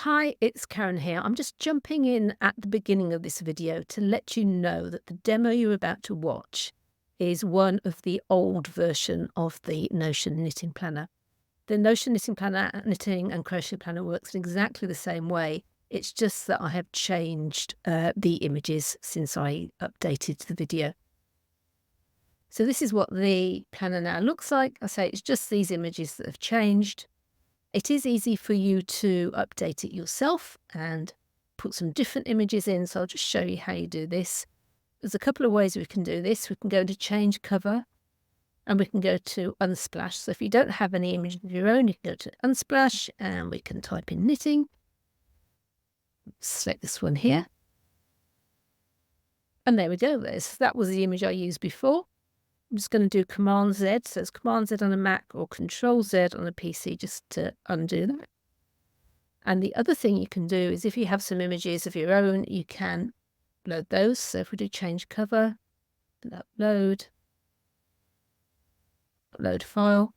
Hi, it's Karen here. I'm just jumping in at the beginning of this video to let you know that the demo you're about to watch is one of the old version of the Notion Knitting Planner. The Notion Knitting Planner, Knitting and Crochet Planner works in exactly the same way. It's just that I have changed the images since I updated the video. So this is what the planner now looks like. I say it's just these images that have changed. It is easy for you to update it yourself and put some different images in, so I'll just show you how you do this. There's a couple of ways we can do this. We can go to change cover and we can go to unsplash. So if you don't have any image of your own, you can go to unsplash and we can type in knitting. Select this one here. And there we go. That was the image I used before. I'm just going to do Command Z. So it's Command Z on a Mac or Control Z on a PC just to undo that. And the other thing you can do is if you have some images of your own, you can upload those. So if we do change cover, upload file,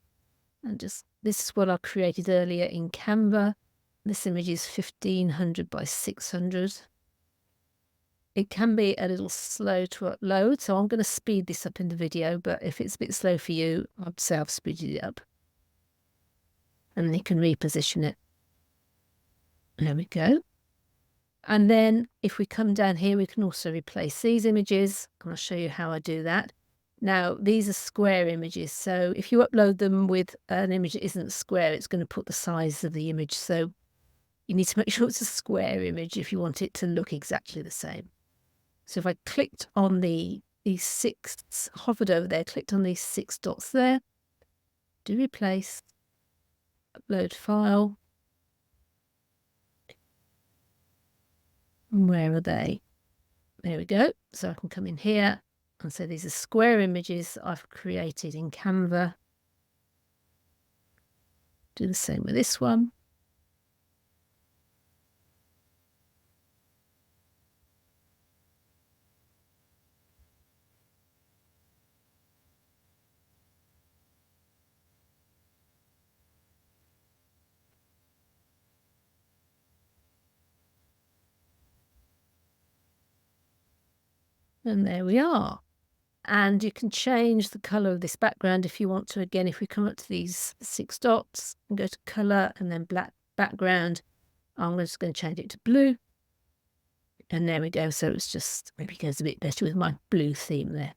and just this is what I created earlier in Canva. This image is 1500 by 600. It can be a little slow to upload, so I'm going to speed this up in the video, but if it's a bit slow for you, I'd say I've speeded it up. And then you can reposition it. There we go. And then if we come down here, we can also replace these images. And I'll show you how I do that. Now, these are square images, so if you upload them with an image that isn't square, it's going to put the size of the image. So you need to make sure it's a square image if you want it to look exactly the same. So if I clicked on these six, hovered over there, clicked on these 6 dots there, do replace, upload file. And where are they? There we go. So I can come in here and say these are square images that I've created in Canva. Do the same with this one. And there we are. And you can change the color of this background if you want to. Again, if we come up to these 6 dots and go to color and then black background, I'm just going to change it to blue. And there we go. So it's just maybe goes a bit better with my blue theme there.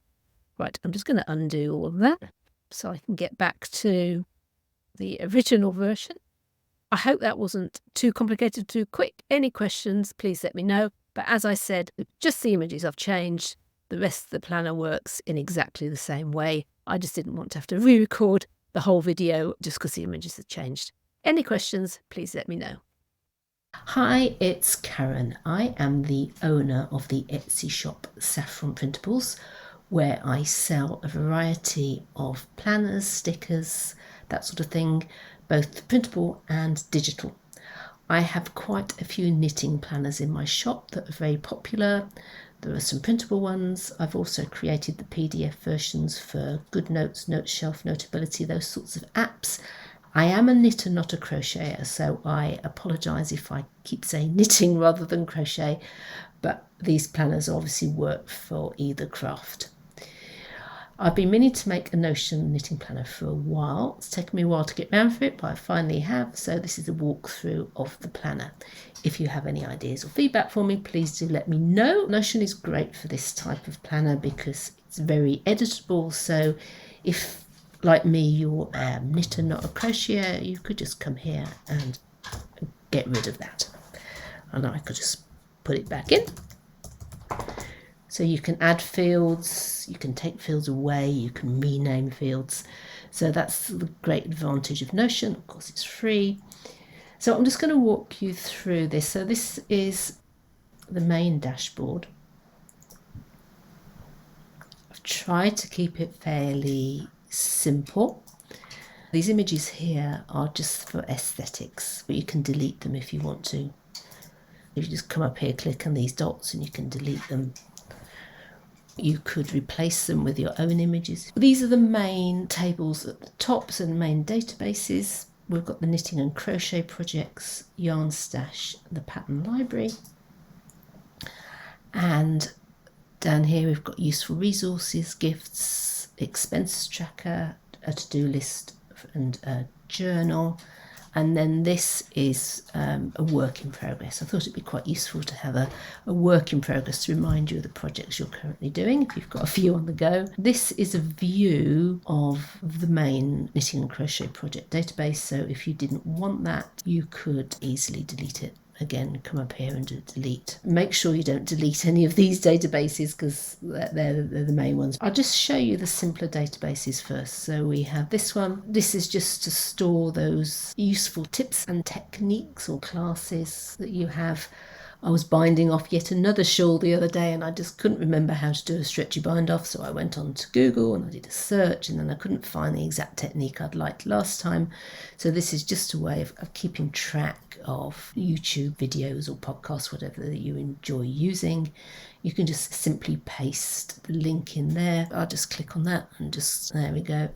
Right, I'm just going to undo all of that so I can get back to the original version. I hope that wasn't too complicated, too quick. Any questions, please let me know. But as I said, just the images I've changed. The rest of the planner works in exactly the same way. I just didn't want to have to re-record the whole video just because the images had changed. Any questions, please let me know. Hi, it's Karen. I am the owner of the Etsy shop Saffron Printables, where I sell a variety of planners, stickers, that sort of thing, both printable and digital. I have quite a few knitting planners in my shop that are very popular. There are some printable ones. I've also created the PDF versions for GoodNotes, Note Shelf, Notability, those sorts of apps. I am a knitter, not a crocheter, so I apologise if I keep saying knitting rather than crochet, but these planners obviously work for either craft. I've been meaning to make a Notion knitting planner for a while. It's taken me a while to get round for it, but I finally have, so this is a walkthrough of the planner. If you have any ideas or feedback for me, please do let me know. Notion is great for this type of planner because it's very editable, so if, like me, you're a knitter, not a crocheter, you could just come here and get rid of that. And I could just put it back in. So you can add fields, you can take fields away, you can rename fields. So that's the great advantage of Notion. Of course, it's free. So I'm just going to walk you through this. So this is the main dashboard. I've tried to keep it fairly simple. These images here are just for aesthetics, but you can delete them if you want to. If you just come up here, click on these dots and you can delete them. You could replace them with your own images. These are the main tables at the top, so the main databases. we've got the Knitting and Crochet Projects, Yarn Stash, the Pattern Library. And down here we've got useful resources, gifts, expenses tracker, a to-do list and a journal. And then this is a work in progress. I thought it'd be quite useful to have a work in progress to remind you of the projects you're currently doing if you've got a few on the go. This is a view of the main Knitting and Crochet Project database, so if you didn't want that, you could easily delete it. Again, come up here and do delete. Make sure you don't delete any of these databases because they're the main ones. I'll just show you the simpler databases first. So we have this one. This is just to store those useful tips and techniques or classes that you have. I was binding off yet another shawl the other day and I just couldn't remember how to do a stretchy bind off, so I went on to Google and I did a search and then I couldn't find the exact technique I'd liked last time. So this is just a way of keeping track of YouTube videos or podcasts, whatever that you enjoy using. You can just simply paste the link in there. I'll just click on that and just, there we go.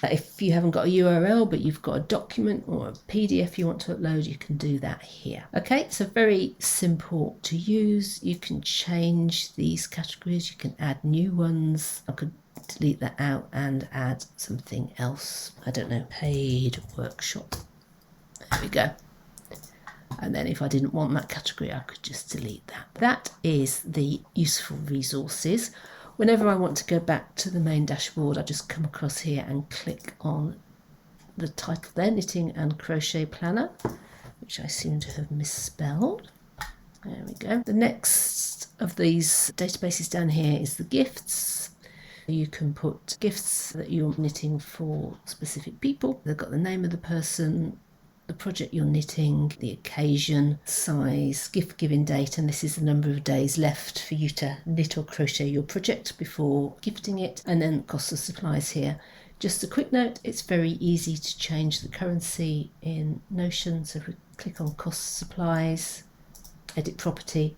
If you haven't got a URL but you've got a document or a PDF you want to upload, you can do that here. Okay, so very simple to use. You can change these categories, you can add new ones. I could delete that out and add something else. I don't know, paid workshop. There we go. And then if I didn't want that category, I could just delete that. That is the useful resources. Whenever I want to go back to the main dashboard, I just come across here and click on the title there, Knitting and Crochet Planner, which I seem to have misspelled. There we go. The next of these databases down here is the gifts. You can put gifts that you're knitting for specific people. They've got the name of the person, the project you're knitting, the occasion, size, gift giving date, and this is the number of days left for you to knit or crochet your project before gifting it, and then cost of supplies here. Just a quick note, it's very easy to change the currency in Notion, so if we click on cost of supplies, edit property,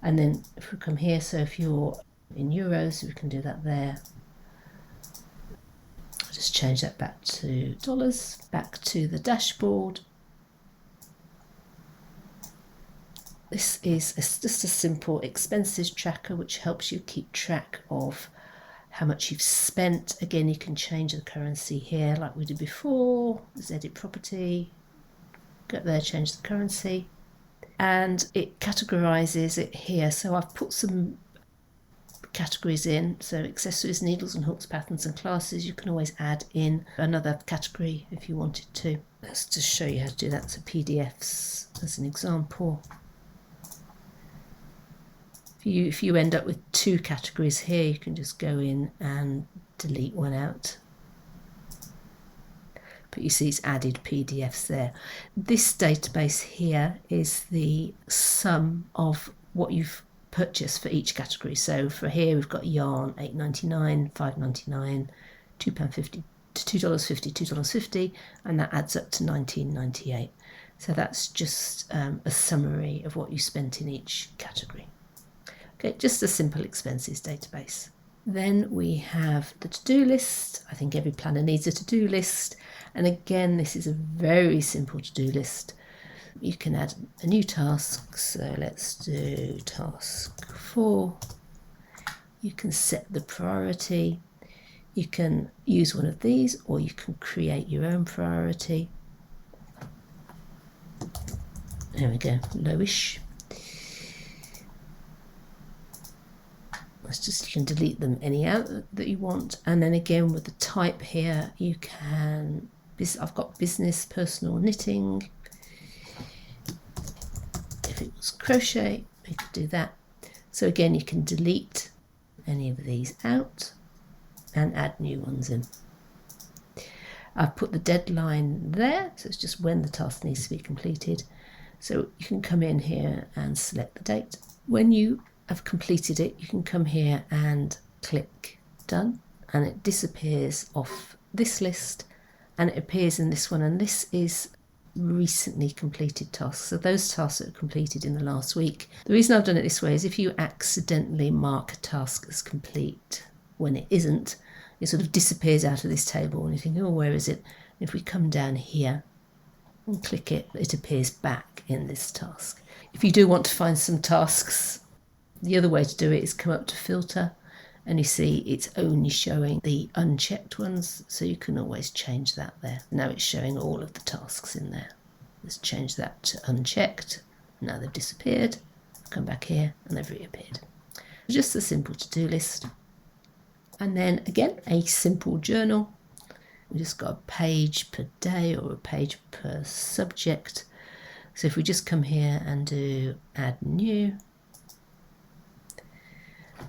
and then if we come here, so if you're in euros, we can do that there. Just change that back to dollars, back to the dashboard. This is just a simple expenses tracker which helps you keep track of how much you've spent. Again, you can change the currency here like we did before. Let's edit property, go up there, change the currency, and it categorizes it here. So I've put some categories in, so accessories, needles and hooks, patterns and classes. You can always add in another category if you wanted to. Let's just show you how to do that. So PDFs as an example. If you end up with two categories here, you can just go in and delete one out. But you see it's added PDFs there. This database here is the sum of what you've purchase for each category. So for here we've got yarn $8.99, $5.99, £2.50 to $2.50, $2.50, and that adds up to $19.98. So that's just a summary of what you spent in each category. Okay, just a simple expenses database. Then we have the to-do list. I think every planner needs a to-do list, and again this is a very simple to-do list. You can add a new task, so let's do task 4. You can set the priority. You can use one of these or you can create your own priority. There we go, lowish. You can delete them any out that you want, and then again with the type here you can, I've got business, personal, knitting. If it was crochet, we could do that. So again, you can delete any of these out and add new ones in. I've put the deadline there, so it's just when the task needs to be completed. So you can come in here and select the date. When you have completed it, you can come here and click done, and it disappears off this list and it appears in this one, and this is recently completed tasks. So those tasks that are completed in the last week. The reason I've done it this way is if you accidentally mark a task as complete when it isn't, it sort of disappears out of this table and you think, oh, where is it? If we come down here and click it, it appears back in this task. If you do want to find some tasks, the other way to do it is come up to filter, and you see it's only showing the unchecked ones, so you can always change that there. Now it's showing all of the tasks in there. Let's change that to unchecked. Now they've disappeared. Come back here and they've reappeared. Just a simple to-do list. And then again, a simple journal. We just got a page per day or a page per subject. So if we just come here and do add new,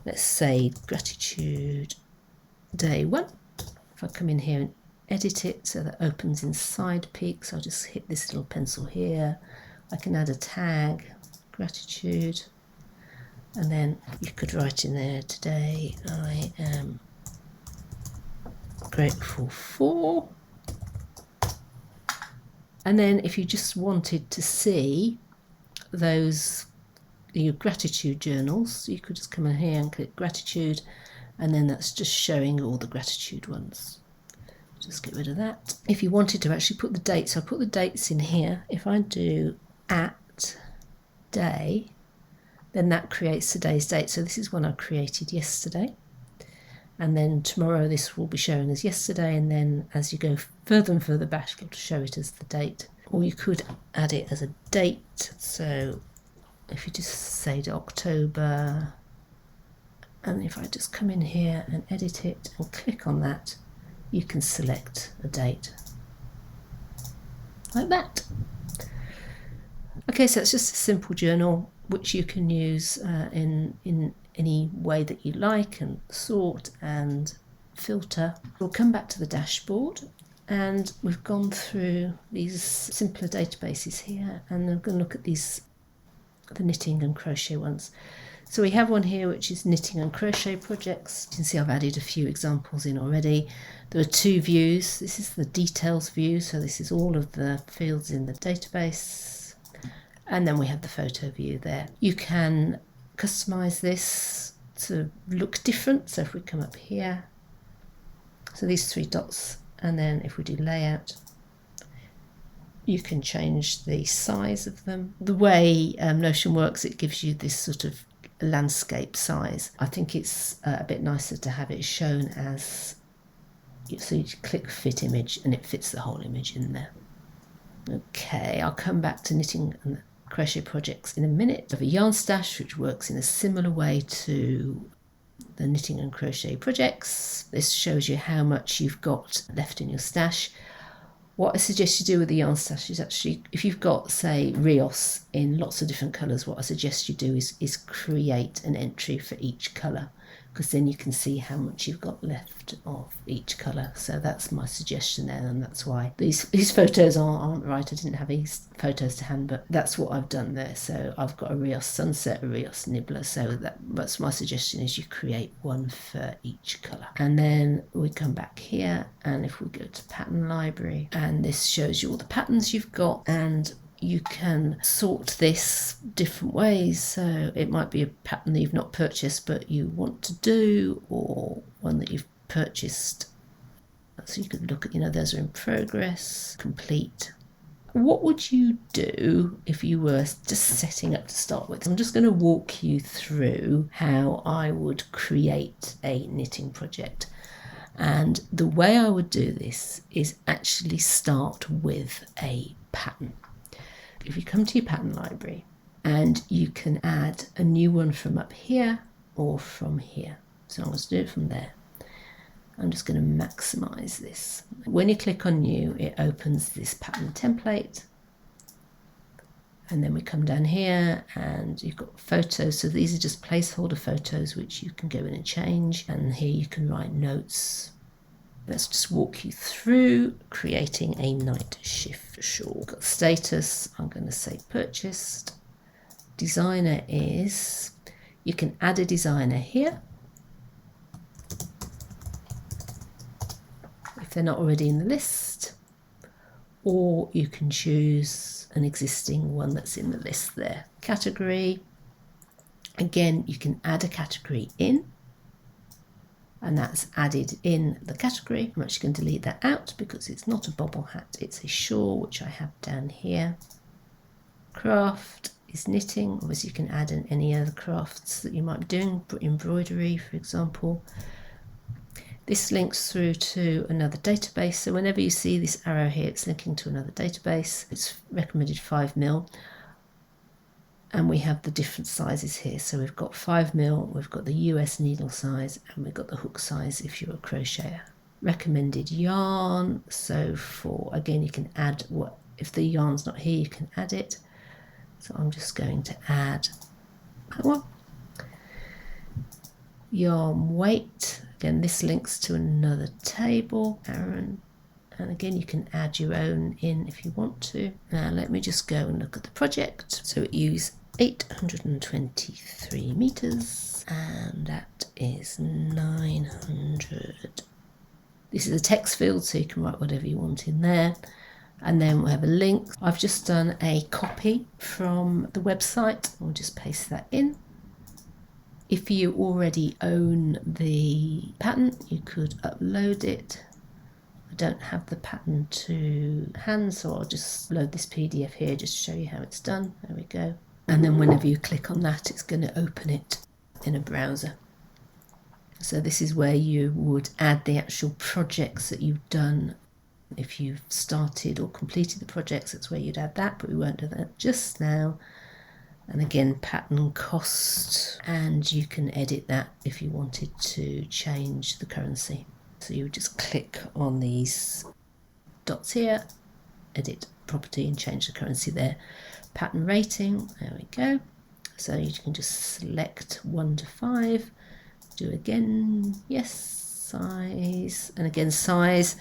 let's say gratitude day 1. If I come in here and edit it so that opens inside peaks, I'll just hit this little pencil here. I can add a tag, gratitude, and then you could write in there, today I am grateful for. And then if you just wanted to see those your gratitude journals, you could just come in here and click gratitude, and then that's just showing all the gratitude ones. Just get rid of that. If you wanted to actually put the dates, I'll put the dates in here. If I do at day, then that creates today's date. So this is one I created yesterday, and then tomorrow this will be showing as yesterday, and then as you go further and further back it'll show it as the date. Or you could add it as a date. So if you just say to October, and if I just come in here and edit it and click on that, you can select a date like that. Okay, so it's just a simple journal which you can use in any way that you like, and sort and filter. We'll come back to the dashboard, and we've gone through these simpler databases here, and I'm going to look at these, the knitting and crochet ones. So we have one here which is knitting and crochet projects. You can see I've added a few examples in already. There are 2 views. This is the details view, so this is all of the fields in the database, and then we have the photo view there. You can customize this to look different. So if we come up here, so these 3 dots, and then if we do layout, you can change the size of them. The way Notion works, it gives you this sort of landscape size. I think it's a bit nicer to have it shown as, so you click fit image and it fits the whole image in there. Okay, I'll come back to knitting and crochet projects in a minute. I have a yarn stash which works in a similar way to the knitting and crochet projects. This shows you how much you've got left in your stash. What I suggest you do with the yarn stash is actually, if you've got, say, Rios in lots of different colours, what I suggest you do is create an entry for each colour, because then you can see how much you've got left of each colour. So that's my suggestion there, and that's why these photos aren't right. I didn't have these photos to hand, but that's what I've done there. So I've got a Rios sunset, a Rios nibbler, so that's my suggestion, is you create one for each colour. And then we come back here, and if we go to pattern library, and this shows you all the patterns you've got, and you can sort this different ways. So it might be a pattern that you've not purchased but you want to do, or one that you've purchased. So you could look at, those are in progress, complete. What would you do if you were just setting up to start with? I'm just going to walk you through how I would create a knitting project. And the way I would do this is actually start with a pattern. If you come to your pattern library, and you can add a new one from up here or from here. So I'm going to do it from there. I'm just going to maximize this. When you click on new, it opens this pattern template. And then we come down here and you've got photos. So these are just placeholder photos which you can go in and change. And here you can write notes. Let's just walk you through creating a night shift shawl. Got status, I'm going to say purchased. Designer is, you can add a designer here if they're not already in the list, or you can choose an existing one that's in the list there. Category, again, you can add a category in. and that's added in the category. I'm actually going to delete that out because it's not a bobble hat, it's a shawl, which I have down here. Craft is knitting. Obviously you can add in any other crafts that you might be doing, embroidery for example. This links through to another database, so whenever you see this arrow here, it's linking to another database. It's recommended 5mm, and we have the different sizes here. So we've got 5mm, we've got the US needle size, and we've got the hook size if you're a crocheter. Recommended yarn, so for, again, you can add what, if the yarn's not here, you can add it. So I'm just going to add that one. Yarn weight, again this links to another table, Aaron, and again you can add your own in if you want to. Now let me just go and look at the project. So it used 823 meters, and that is 900. This is a text field, so you can write whatever you want in there. And then we'll have a link. I've just done a copy from the website. I'll just paste that in. If you already own the pattern, you could upload it. I don't have the pattern to hand, so I'll just load this PDF here just to show you how it's done. There we go. And then whenever you click on that, it's going to open it in a browser. So this is where you would add the actual projects that you've done. If you've started or completed the projects, that's where you'd add that, but we won't do that just now. And again, pattern cost, and you can edit that if you wanted to change the currency. So you would just click on these dots here, edit property, and change the currency there. Pattern rating, there we go. So you can just select 1 to 5, do again, yes, size, and again size.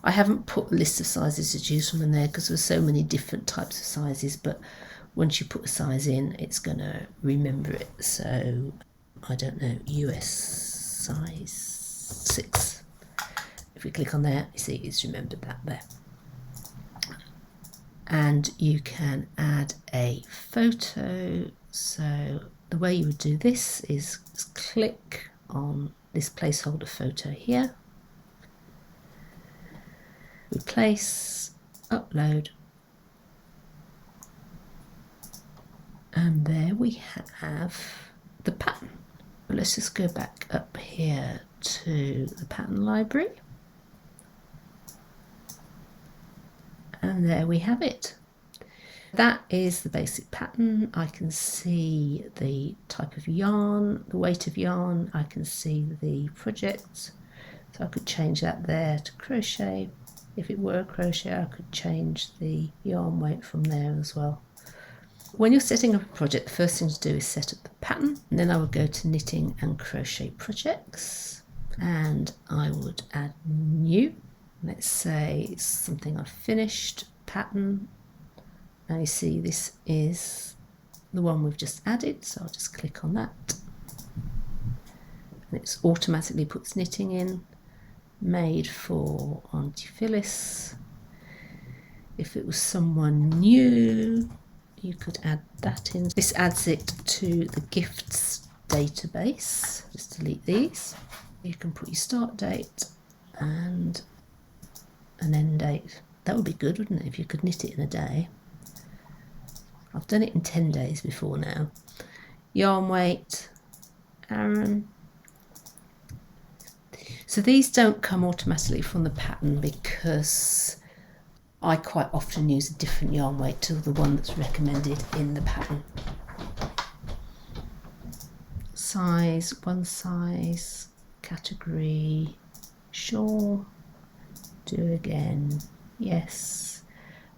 I haven't put a list of sizes to choose from in there because there's so many different types of sizes, but once you put a size in, it's going to remember it. So, I don't know, US size 6. If we click on there, you see it's remembered that there. And you can add a photo. So, the way you would do this is click on this placeholder photo here. Replace, upload. And there we have the pattern. Let's just go back up here to the pattern library. And there we have it. That is the basic pattern. I can see the type of yarn, the weight of yarn. I can see the project. So I could change that there to crochet. If it were a crochet, I could change the yarn weight from there as well. When you're setting up a project, the first thing to do is set up the pattern, and then I would go to Knitting and Crochet Projects, and I would add new. Let's say it's something I've finished, pattern. Now you see this is the one we've just added, so I'll just click on that. And it automatically puts knitting in, made for Auntie Phyllis. If it was someone new, you could add that in. This adds it to the gifts database. Just delete these. You can put your start date and an end date. That would be good, wouldn't it, if you could knit it in a day. I've done it in 10 days before now. Yarn weight, Aaron. So these don't come automatically from the pattern because I quite often use a different yarn weight to the one that's recommended in the pattern. Size, one size, category, shawl, do again, yes.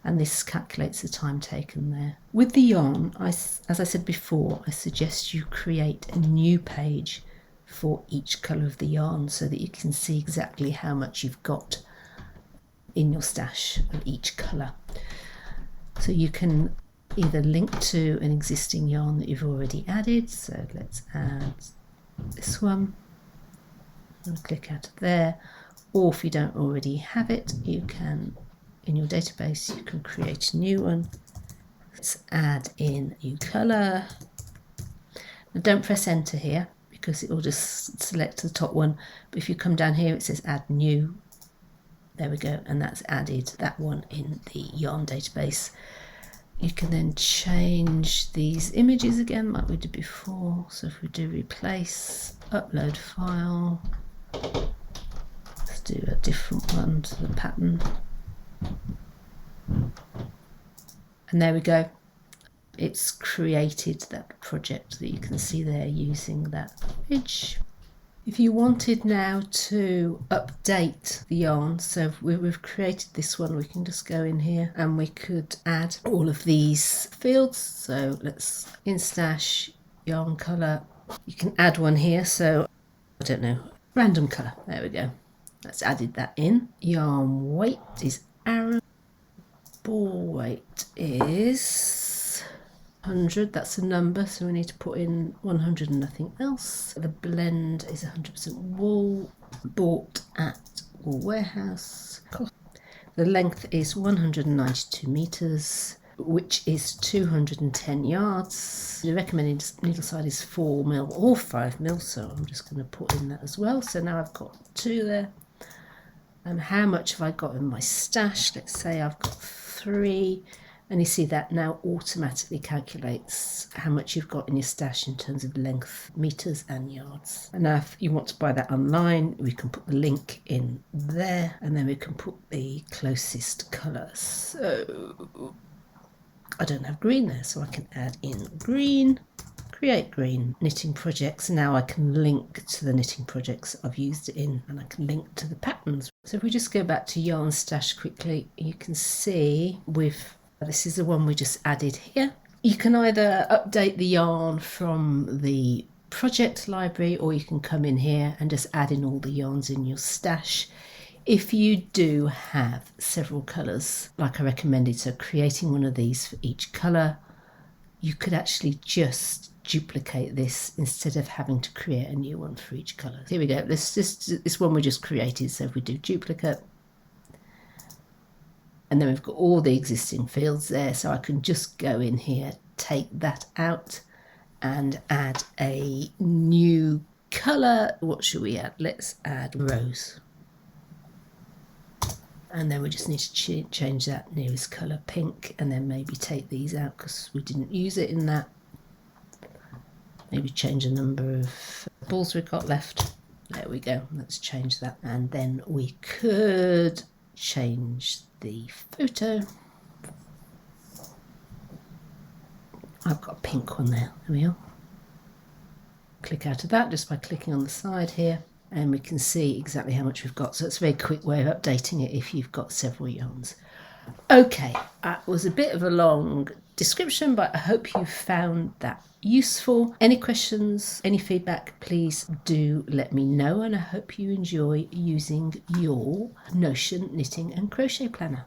And this calculates the time taken there. With the yarn, as I said before, I suggest you create a new page for each colour of the yarn so that you can see exactly how much you've got in your stash of each colour. So you can either link to an existing yarn that you've already added. So let's add this one and click out of there. Or if you don't already have it, you can, in your database, you can create a new one. Let's add in a new colour. Now don't press enter here, because it will just select the top one. But if you come down here, it says add new. There we go, and that's added that one in the yarn database. You can then change these images again like we did before. So if we do replace, upload file, let's do a different one to the pattern. And there we go. It's created that project that you can see there using that image. If you wanted now to update the yarn, so we've created this one, we can just go in here and we could add all of these fields. So let's in stash, yarn colour. You can add one here, so I don't know, random colour. There we go. Let's added that in. Yarn weight is Aran. Ball weight is 100, that's a number, so we need to put in 100 and nothing else. The blend is 100% wool, bought at Wool Warehouse. The length is 192 meters, which is 210 yards. The recommended needle size is 4mm or 5mm, so I'm just going to put in that as well. So now I've got 2 there. And how much have I got in my stash? Let's say I've got 3. And you see that now automatically calculates how much you've got in your stash in terms of length, meters and yards. And now if you want to buy that online, we can put the link in there, and then we can put the closest colour. So I don't have green there, so I can add in green, create green, knitting projects. Now I can link to the knitting projects I've used it in, and I can link to the patterns. So if we just go back to yarn stash quickly, you can see this is the one we just added here. You can either update the yarn from the project library, or you can come in here and just add in all the yarns in your stash. If you do have several colours, like I recommended, so creating one of these for each colour, you could actually just duplicate this instead of having to create a new one for each colour. Here we go, this one we just created, so if we do duplicate, and then we've got all the existing fields there, so I can just go in here, take that out and add a new colour. What should we add? Let's add rose. And then we just need to change that nearest colour pink, and then maybe take these out because we didn't use it in that. Maybe change the number of balls we've got left. There we go, let's change that. And then we could change the photo. I've got a pink one there. There we are. Click out of that just by clicking on the side here, and we can see exactly how much we've got. So it's a very quick way of updating it if you've got several yarns. Okay, that was a bit of a long description, but I hope you found that useful. Any questions, any feedback, please do let me know, and I hope you enjoy using your Notion Knitting and Crochet Planner.